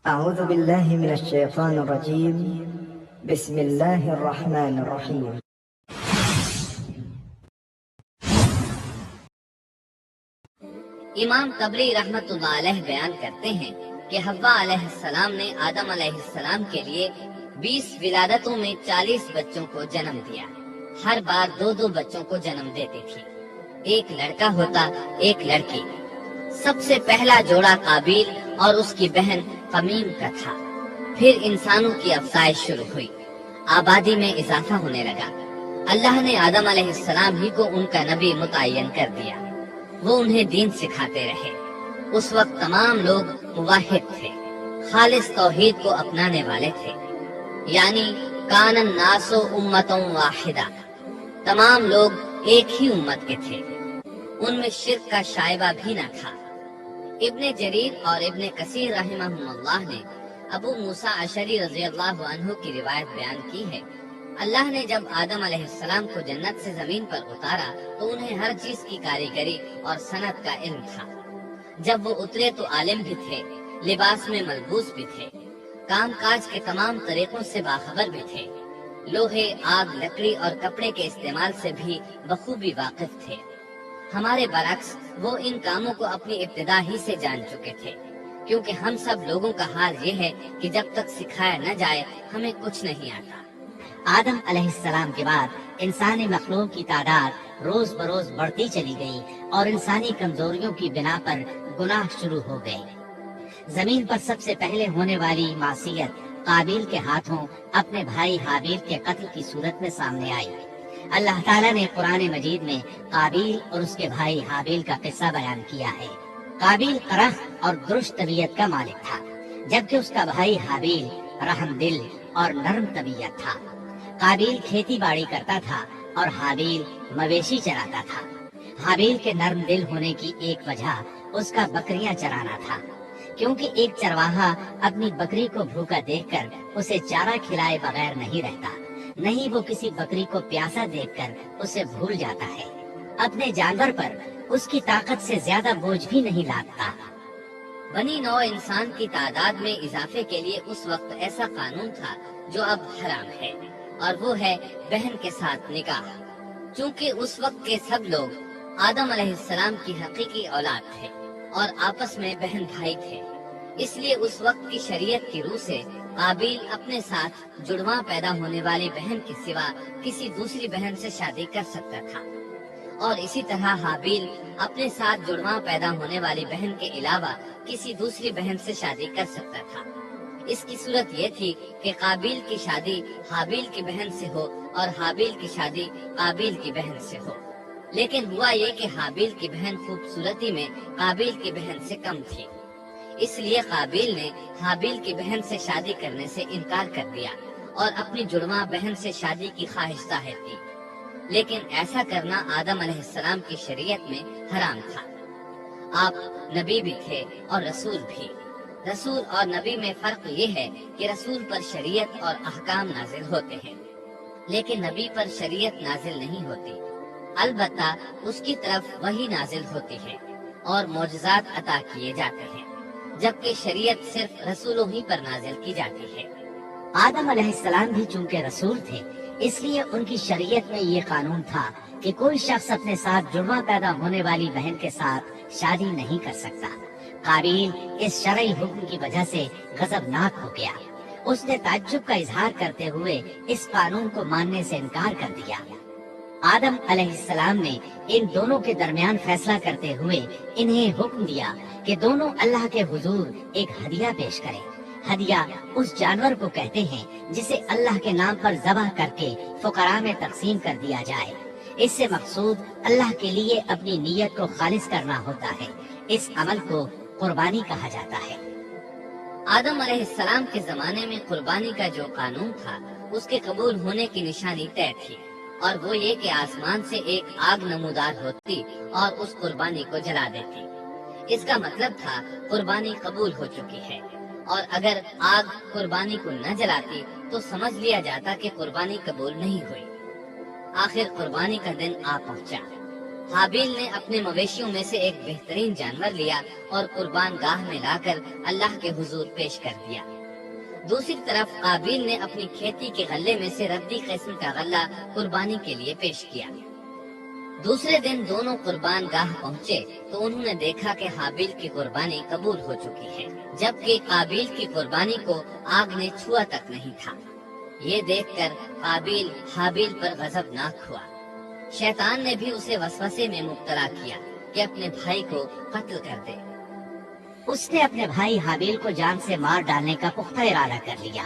أعوذ بالله من الشيطان الرجيم بسم الله الرحمن الرحيم امام طبری رحمت اللہ علیہ بیان کرتے ہیں کہ حوا علیہ السلام نے آدم علیہ السلام کے لیے 20 ولادتوں میں 40 بچوں کو جنم دیا۔ ہر بار 2 بچوں کو جنم دیتی تھی، ایک لڑکا ہوتا ایک لڑکی۔ سب سے پہلا جوڑا قابیل اور اس کی بہن قمیم کا تھا۔ پھر انسانوں کی افزائش شروع ہوئی، آبادی میں اضافہ ہونے لگا۔ اللہ نے آدم علیہ السلام ہی کو ان کا نبی متعین کر دیا۔ وہ انہیں دین سکھاتے رہے۔ اس وقت تمام لوگ موحد تھے، خالص توحید کو اپنانے والے تھے، یعنی کان الناس امۃ واحدہ، تمام لوگ ایک ہی امت کے تھے، ان میں شرک کا شائبہ بھی نہ تھا۔ ابن جریر اور ابن کثیر رحمہم اللہ نے ابو موسیٰ اشعری رضی اللہ عنہ کی روایت بیان کی ہے، اللہ نے جب آدم علیہ السلام کو جنت سے زمین پر اتارا تو انہیں ہر چیز کی کاریگری اور صنعت کا علم تھا۔ جب وہ اترے تو عالم بھی تھے، لباس میں ملبوس بھی تھے، کام کاج کے تمام طریقوں سے باخبر بھی تھے، لوہے، آگ، لکڑی اور کپڑے کے استعمال سے بھی بخوبی واقف تھے۔ ہمارے برعکس وہ ان کاموں کو اپنی ابتدا ہی سے جان چکے تھے، کیونکہ ہم سب لوگوں کا حال یہ ہے کہ جب تک سکھایا نہ جائے ہمیں کچھ نہیں آتا۔ آدم علیہ السلام کے بعد انسانی مخلوق کی تعداد روز بروز بڑھتی چلی گئی اور انسانی کمزوریوں کی بنا پر گناہ شروع ہو گئے۔ زمین پر سب سے پہلے ہونے والی معصیت قابیل کے ہاتھوں اپنے بھائی حابیل کے قتل کی صورت میں سامنے آئی۔ اللہ تعالیٰ نے قرآن مجید میں قابیل اور اس کے بھائی حابیل کا قصہ بیان کیا ہے۔ قابیل قرح اور درست طبیعت کا مالک تھا، جبکہ اس کا بھائی حابیل رحم دل اور نرم طبیعت تھا۔ قابیل کھیتی باڑی کرتا تھا اور حابیل مویشی چراتا تھا۔ حابیل کے نرم دل ہونے کی ایک وجہ اس کا بکریاں چرانا تھا، کیونکہ ایک چرواہا اپنی بکری کو بھوکا دیکھ کر اسے چارہ کھلائے بغیر نہیں رہتا، نہیں وہ کسی بکری کو پیاسا دیکھ کر اسے بھول جاتا ہے۔ اپنے جانور پر اس کی طاقت سے زیادہ بوجھ بھی نہیں لادتا۔ بنی نوع انسان کی تعداد میں اضافے کے لیے اس وقت ایسا قانون تھا جو اب حرام ہے، اور وہ ہے بہن کے ساتھ نکاح۔ چونکہ اس وقت کے سب لوگ آدم علیہ السلام کی حقیقی اولاد تھے اور آپس میں بہن بھائی تھے، اس لیے اس وقت کی شریعت کی روح سے قابیل اپنے ساتھ جڑواں پیدا ہونے والی بہن کے سوا کسی دوسری بہن سے شادی کر سکتا تھا، اور اسی طرح حابیل اپنے ساتھ جڑواں پیدا ہونے والی بہن کے علاوہ کسی دوسری بہن سے شادی کر سکتا تھا۔ اس کی صورت یہ تھی کہ قابیل کی شادی حابیل کی بہن سے ہو اور حابیل کی شادی قابیل کی بہن سے ہو، لیکن ہوا یہ کہ حابیل کی بہن خوبصورتی میں قابیل کی بہن سے کم تھی، اس لیے قابیل نے حابیل کی بہن سے شادی کرنے سے انکار کر دیا اور اپنی جڑواں بہن سے شادی کی خواہش ظاہر کی، لیکن ایسا کرنا آدم علیہ السلام کی شریعت میں حرام تھا۔ آپ نبی بھی تھے اور رسول بھی۔ رسول اور نبی میں فرق یہ ہے کہ رسول پر شریعت اور احکام نازل ہوتے ہیں، لیکن نبی پر شریعت نازل نہیں ہوتی، البتہ اس کی طرف وحی نازل ہوتی ہے اور معجزات عطا کیے جاتے ہیں، جبکہ شریعت صرف رسولوں ہی پر نازل کی جاتی ہے۔ آدم علیہ السلام بھی چونکہ رسول تھے، اس لیے ان کی شریعت میں یہ قانون تھا کہ کوئی شخص اپنے ساتھ جڑواں پیدا ہونے والی بہن کے ساتھ شادی نہیں کر سکتا۔ قابیل اس شرعی حکم کی وجہ سے غضبناک ہو گیا۔ اس نے تعجب کا اظہار کرتے ہوئے اس قانون کو ماننے سے انکار کر دیا۔ آدم علیہ السلام نے ان دونوں کے درمیان فیصلہ کرتے ہوئے انہیں حکم دیا کہ دونوں اللہ کے حضور ایک ہدیہ پیش کریں۔ ہدیہ اس جانور کو کہتے ہیں جسے اللہ کے نام پر ذبح کر کے فقراء میں تقسیم کر دیا جائے۔ اس سے مقصود اللہ کے لیے اپنی نیت کو خالص کرنا ہوتا ہے۔ اس عمل کو قربانی کہا جاتا ہے۔ آدم علیہ السلام کے زمانے میں قربانی کا جو قانون تھا اس کے قبول ہونے کی نشانی طے تھی، اور وہ یہ کہ آسمان سے ایک آگ نمودار ہوتی اور اس قربانی کو جلا دیتی۔ اس کا مطلب تھا قربانی قبول ہو چکی ہے، اور اگر آگ قربانی کو نہ جلاتی تو سمجھ لیا جاتا کہ قربانی قبول نہیں ہوئی۔ آخر قربانی کا دن آ پہنچا۔ حابیل نے اپنے مویشیوں میں سے ایک بہترین جانور لیا اور قربان گاہ میں لا کر اللہ کے حضور پیش کر دیا۔ دوسری طرف قابیل نے اپنی کھیتی کے غلے میں سے ردی قسم کا غلہ قربانی کے لیے پیش کیا۔ دوسرے دن دونوں قربان گاہ پہنچے تو انہوں نے دیکھا کہ حابیل کی قربانی قبول ہو چکی ہے، جبکہ قابیل کی قربانی کو آگ نے چھوا تک نہیں تھا۔ یہ دیکھ کر قابیل حابیل پر غضبناک ہوا۔ شیطان نے بھی اسے وسوسے میں مبتلا کیا کہ اپنے بھائی کو قتل کر دے۔ اس نے اپنے بھائی حابیل کو جان سے مار ڈالنے کا پختہ ارادہ کر لیا۔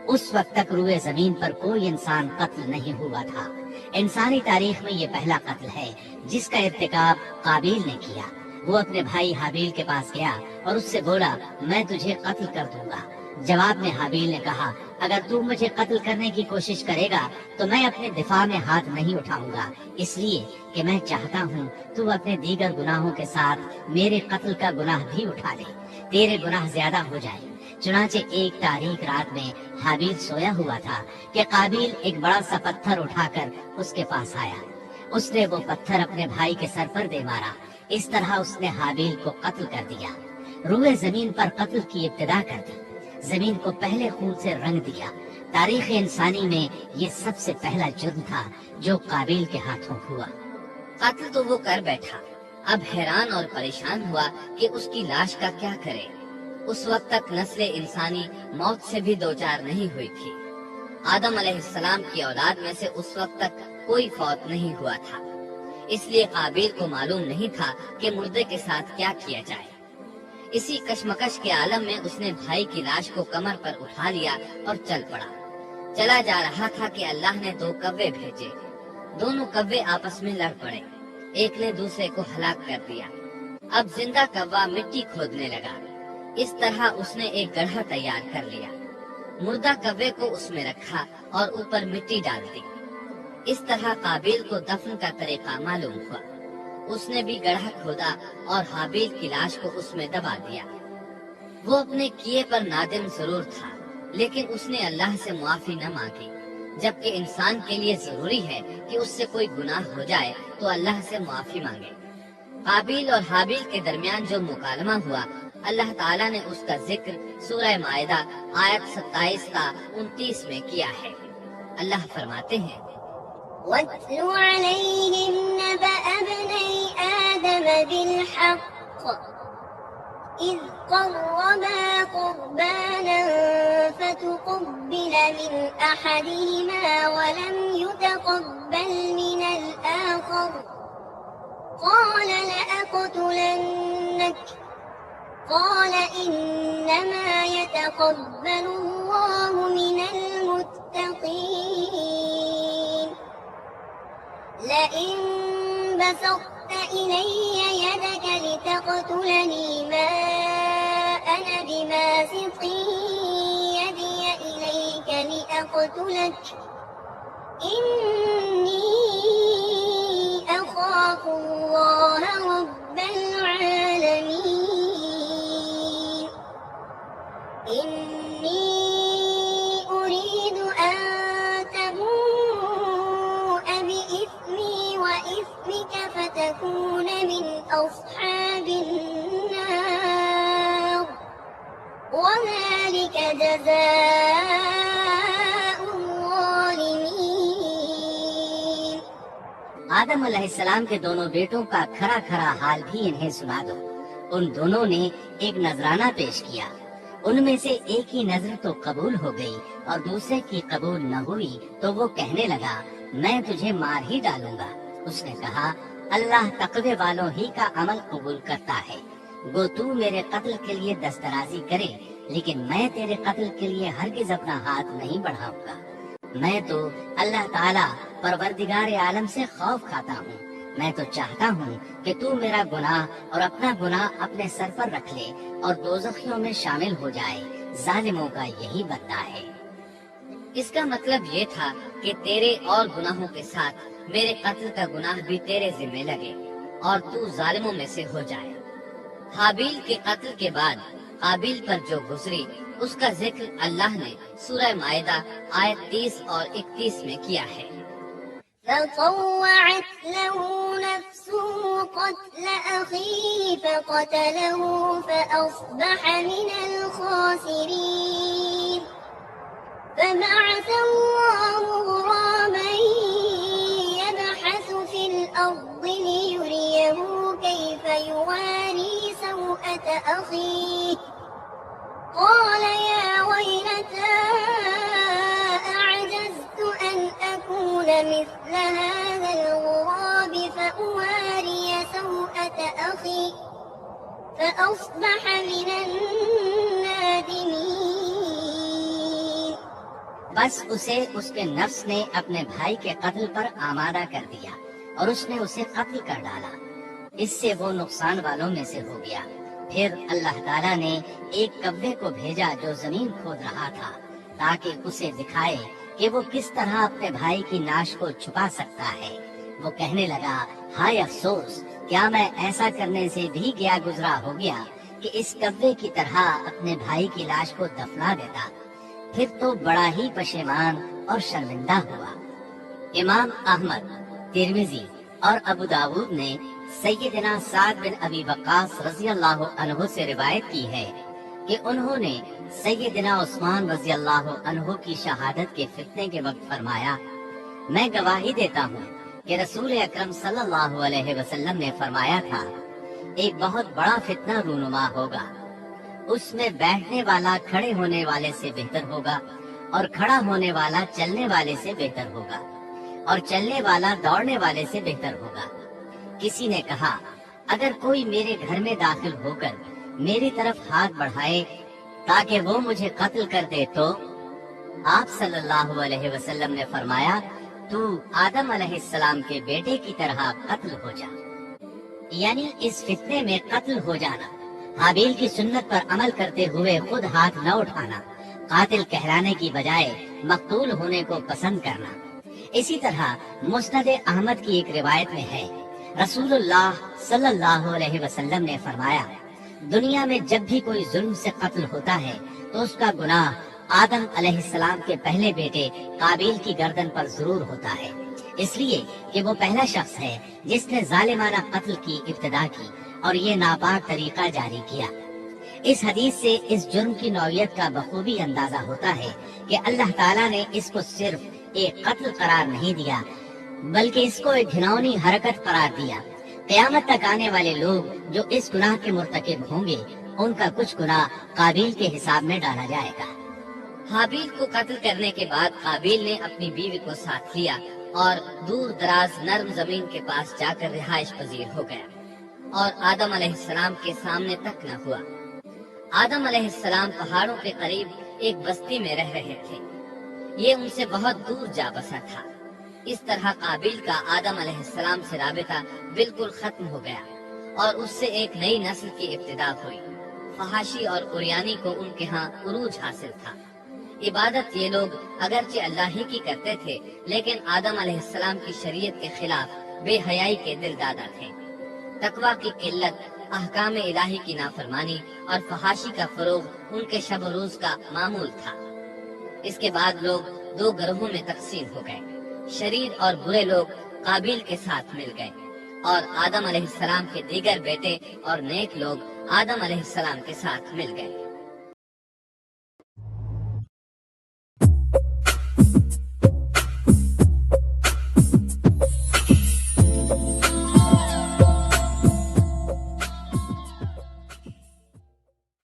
اس وقت تک روئے زمین پر کوئی انسان قتل نہیں ہوا تھا۔ انسانی تاریخ میں یہ پہلا قتل ہے جس کا ارتکاب قابیل نے کیا۔ وہ اپنے بھائی حابیل کے پاس گیا اور اس سے بولا، میں تجھے قتل کر دوں گا۔ جواب میں حابیل نے کہا، اگر تو مجھے قتل کرنے کی کوشش کرے گا تو میں اپنے دفاع میں ہاتھ نہیں اٹھاؤں گا، اس لیے کہ میں چاہتا ہوں تو اپنے دیگر گناہوں کے ساتھ میرے قتل کا گناہ بھی اٹھا لے، تیرے گناہ زیادہ ہو جائے۔ چنانچہ ایک تاریک رات میں حابیل سویا ہوا تھا کہ قابیل ایک بڑا سا پتھر اٹھا کر اس کے پاس آیا۔ اس نے وہ پتھر اپنے بھائی کے سر پر دے مارا۔ اس طرح اس نے حابیل کو قتل کر دیا، روئے زمین پر قتل کی ابتدا کر دی، زمین کو پہلے خون سے رنگ دیا۔ تاریخ انسانی میں یہ سب سے پہلا جرم تھا جو قابیل کے ہاتھوں ہوا۔ قتل تو وہ کر بیٹھا، اب حیران اور پریشان ہوا کہ اس کی لاش کا کیا کرے۔ اس وقت تک نسل انسانی موت سے بھی دوچار نہیں ہوئی تھی۔ آدم علیہ السلام کی اولاد میں سے اس وقت تک کوئی فوت نہیں ہوا تھا، اس لیے قابیل کو معلوم نہیں تھا کہ مردے کے ساتھ کیا کیا جائے۔ اسی کشمکش کے عالم میں اس نے بھائی کی لاش کو کمر پر اٹھا لیا اور چل پڑا۔ چلا جا رہا تھا کہ اللہ نے دو کوے بھیجے۔ دونوں کوے آپس میں لڑ پڑے، ایک نے دوسرے کو ہلاک کر دیا۔ اب زندہ کوا مٹی کھودنے لگا۔ اس طرح اس نے ایک گڑھا تیار کر لیا، مردہ کوے کو اس میں رکھا اور اوپر مٹی ڈال دی۔ اس طرح قابیل کو دفن کا طریقہ معلوم ہوا۔ اس نے بھی گڑھا کھودا اور حابیل کی لاش کو اس میں دبا دیا۔ وہ اپنے کیے پر نادم ضرور تھا، لیکن اس نے اللہ سے معافی نہ مانگی، جبکہ انسان کے لیے ضروری ہے کہ اس سے کوئی گناہ ہو جائے تو اللہ سے معافی مانگے۔ قابیل اور حابیل کے درمیان جو مکالمہ ہوا، اللہ تعالیٰ نے اس کا ذکر سورہ مائدہ آیت 27 تا 29 میں کیا ہے۔ اللہ فرماتے ہیں، وَاتْلُ عَلَيْهِمْ نَبَأَ ابْنَيْ آدَمَ بِالْحَقِّ إِذْ قَرَّبَا قُرْبَانًا فَتُقُبِّلَ مِنْ أَحَدِهِمَا وَلَمْ يُتَقَبَّلْ مِنَ الْآخَرِ قَالَ لَأَقْتُلَنَّكَ قَالَ إِنَّمَا يَتَقَبَّلُ اللَّهُ مِنَ الْمُتَّقِينَ لَئِن بَسَطتَ إِلَيَّ يَدَكَ لِتَقْتُلَنِي مَا أَنَا بِبَاسِطٍ يَدِيَ إِلَيْكَ لِأَقْتُلَكَ إِنِّي أَخَافُ اللَّهَ رَبَّ الْعَالَمِينَ إِنِّي أُرِيدُ أَن تَبُوءَ بِإِثْمِي وَإِثْمِكَ فَتَكُونَ مِنْ أَصْحَابِ النَّارِ وَذَلِكَ جَزَاءُ الظَّالِمِينَ۔ آدم علیہ السلام کے دونوں بیٹوں کا کھرا کھرا حال بھی انہیں سنا دو۔ ان دونوں نے ایک نذرانہ پیش کیا، ان میں سے ایک کی نظر تو قبول ہو گئی اور دوسرے کی قبول نہ ہوئی تو وہ کہنے لگا، میں تجھے مار ہی ڈالوں گا۔ اس نے کہا، اللہ تقوی والوں ہی کا عمل قبول کرتا ہے، گو تو میرے قتل کے لیے دسترازی کرے، لیکن میں تیرے قتل کے لیے ہرگز اپنا ہاتھ نہیں بڑھاؤں گا۔ میں تو اللہ تعالیٰ پروردگار عالم سے خوف کھاتا ہوں، میں تو چاہتا ہوں کہ تو میرا گناہ اور اپنا گناہ اپنے سر پر رکھ لے اور دوزخیوں میں شامل ہو جائے، ظالموں کا یہی بدلہ ہے۔ اس کا مطلب یہ تھا کہ تیرے اور گناہوں کے ساتھ میرے قتل کا گناہ بھی تیرے ذمہ لگے اور تو ظالموں میں سے ہو جائے۔ حابیل کے قتل کے بعد قابیل پر جو گزری اس کا ذکر اللہ نے سورہ مائدہ آیت 30 اور 31 میں کیا ہے۔ فطوعت له نفسه قتل أخيه فقتله فأصبح من الخاسرين فبعث الله غرابا يبحث في الأرض ليريه كيف يواري سوءة أخيه قال يا ويلتى أعجزت أن أكون مثل هذا الغراب فأواري سوءة أخي فأصبح من النادمين. بس اسے اس کے نفس نے اپنے بھائی کے قتل پر آمادہ کر دیا اور اس نے اسے قتل کر ڈالا. اس سے وہ نقصان والوں میں سے ہو گیا. پھر اللہ تعالیٰ نے ایک کوے کو بھیجا جو زمین کھود رہا تھا تاکہ اسے دکھائے کہ وہ کس طرح اپنے بھائی کی ناش کو چھپا سکتا ہے. وہ کہنے لگا ہائے افسوس، کیا میں ایسا کرنے سے بھی گیا گزرا ہو گیا کہ اس کوے کی طرح اپنے بھائی کی لاش کو دفنا دیتا. پھر تو بڑا ہی پشیمان اور شرمندہ ہوا. امام احمد، ترمذی اور ابو داود نے سیدنا سعد بن ابی وقاص رضی اللہ عنہ سے روایت کی ہے کہ انہوں نے سیدنا عثمان رضی اللہ عنہ کی شہادت کے فتنے کے وقت فرمایا، میں گواہی دیتا ہوں کہ رسول اکرم صلی اللہ علیہ وسلم نے فرمایا تھا ایک بہت بڑا فتنہ رونما ہوگا، اس میں بیٹھنے والا کھڑے ہونے والے سے بہتر ہوگا اور کھڑا ہونے والا چلنے والے سے بہتر ہوگا اور چلنے والا دوڑنے والے سے بہتر ہوگا. کسی نے کہا اگر کوئی میرے گھر میں داخل ہو کر میری طرف ہاتھ بڑھائے تاکہ وہ مجھے قتل کر دے تو آپ صلی اللہ علیہ وسلم نے فرمایا تو آدم علیہ السلام کے بیٹے کی طرح قتل ہو جا. یعنی اس فتنے میں قتل ہو جانا، حابیل کی سنت پر عمل کرتے ہوئے خود ہاتھ نہ اٹھانا، قاتل کہلانے کی بجائے مقتول ہونے کو پسند کرنا. اسی طرح مسند احمد کی ایک روایت میں ہے رسول اللہ صلی اللہ علیہ وسلم نے فرمایا دنیا میں جب بھی کوئی ظلم سے قتل ہوتا ہے تو اس کا گناہ آدم علیہ السلام کے پہلے بیٹے قابیل کی گردن پر ضرور ہوتا ہے، اس لیے کہ وہ پہلا شخص ہے جس نے ظالمانہ قتل کی ابتدا کی اور یہ ناپاک طریقہ جاری کیا. اس حدیث سے اس جرم کی نوعیت کا بخوبی اندازہ ہوتا ہے کہ اللہ تعالیٰ نے اس کو صرف ایک قتل قرار نہیں دیا بلکہ اس کو ایک گھناؤنی حرکت قرار دیا. قیامت تک آنے والے لوگ جو اس گناہ کے مرتکب ہوں گے ان کا کچھ گناہ قابیل کے حساب میں ڈالا جائے گا. حابیل کو قتل کرنے کے بعد قابیل نے اپنی بیوی کو ساتھ لیا اور دور دراز نرم زمین کے پاس جا کر رہائش پذیر ہو گیا اور آدم علیہ السلام کے سامنے تک نہ ہوا. آدم علیہ السلام پہاڑوں کے قریب ایک بستی میں رہ رہے تھے. یہ ان سے بہت دور جا بسا تھا. اس طرح قابیل کا آدم علیہ السلام سے رابطہ بالکل ختم ہو گیا اور اس سے ایک نئی نسل کی ابتدا ہوئی. فحاشی اور عریانی کو ان کے ہاں عروج حاصل تھا. عبادت یہ لوگ اگرچہ اللہ ہی کی کرتے تھے لیکن آدم علیہ السلام کی شریعت کے خلاف بے حیائی کے دل دادا تھے. تقویٰ کی قلت، احکام الہی کی نافرمانی اور فحاشی کا فروغ ان کے شب و روز کا معمول تھا. اس کے بعد لوگ دو گروہوں میں تقسیم ہو گئے. شریر اور برے لوگ قابیل کے ساتھ مل گئے اور آدم علیہ السلام کے دیگر بیٹے اور نیک لوگ آدم علیہ السلام کے ساتھ مل گئے.